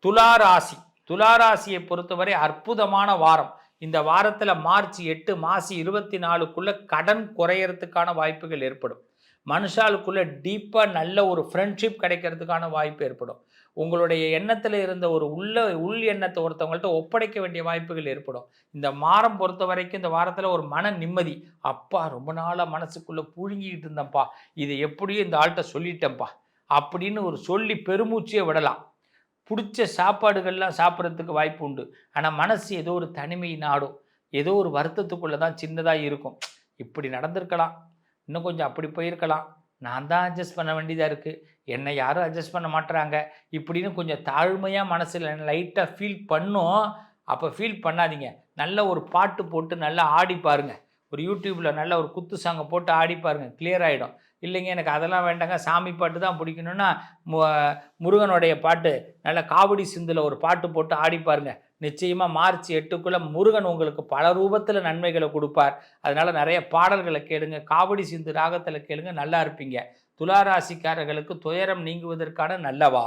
துளாராசி துளாராசியை பொறுத்தவரை அற்புதமான வாரம். இந்த வாரத்தில் மார்ச் 8 மாசி 24க்குள்ள கடன் குறையறதுக்கான வாய்ப்புகள் ஏற்படும். மனுஷாளுக்குள்ள டீப்பாக நல்ல ஒரு ஃப்ரெண்ட்ஷிப் கிடைக்கிறதுக்கான வாய்ப்பு ஏற்படும். உங்களுடைய எண்ணத்தில் இருந்த ஒரு உள் எண்ணத்தை ஒருத்தவங்கள்ட்ட ஒப்படைக்க வேண்டிய வாய்ப்புகள் ஏற்படும். இந்த வாரம் பொறுத்த வரைக்கும் இந்த வாரத்தில் ஒரு மன நிம்மதி. அப்பா ரொம்ப நாளாக மனசுக்குள்ளே புழுங்கிக்கிட்டு இருந்தேன்ப்பா, இதை எப்படியும் இந்த ஆள்கிட்ட சொல்லிட்டேன்ப்பா அப்படின்னு ஒரு சொல்லி பெருமூச்சியை விடலாம். பிடிச்ச சாப்பாடுகள்லாம் சாப்பிட்றதுக்கு வாய்ப்பு உண்டு. ஆனால் மனசு ஏதோ ஒரு தனிமை நாடும், ஏதோ ஒரு வருத்தத்துக்குள்ளே தான் சின்னதாக இருக்கும். இப்படி நடந்திருக்கலாம், இன்னும் கொஞ்சம் அப்படி போயிருக்கலாம், நான் தான் அட்ஜஸ்ட் பண்ண வேண்டியதாக இருக்குது, என்னை யாரும் அட்ஜஸ்ட் பண்ண மாட்டுறாங்க இப்படின்னு கொஞ்சம் தாழ்மையாக மனசில் லைட்டாக ஃபீல் பண்ணும். அப்போ ஃபீல் பண்ணாதீங்க. நல்ல ஒரு பாட்டு போட்டு நல்லா ஆடி பாருங்கள். ஒரு யூடியூப்பில் நல்ல ஒரு குத்து சாங்கை போட்டு ஆடி பாருங்கள், கிளியர் ஆகிடும். இல்லைங்க எனக்கு அதெல்லாம் வேண்டாங்க, சாமி பாட்டு தான் பிடிக்கணுன்னா முருகனுடைய பாட்டு நல்ல காவடி சிந்தில் ஒரு பாட்டு போட்டு ஆடி பாருங்க. நிச்சயமாக மார்ச் 8க்குள்ளே முருகன் உங்களுக்கு பல ரூபத்தில் நன்மைகளை கொடுப்பார். அதனால் நிறைய பாடல்களை கேளுங்க, காவடி சிந்து ராகத்தில் கேளுங்க, நல்லா இருப்பீங்க. துளாராசிக்காரர்களுக்கு துயரம் நீங்குவதற்கான நல்லவா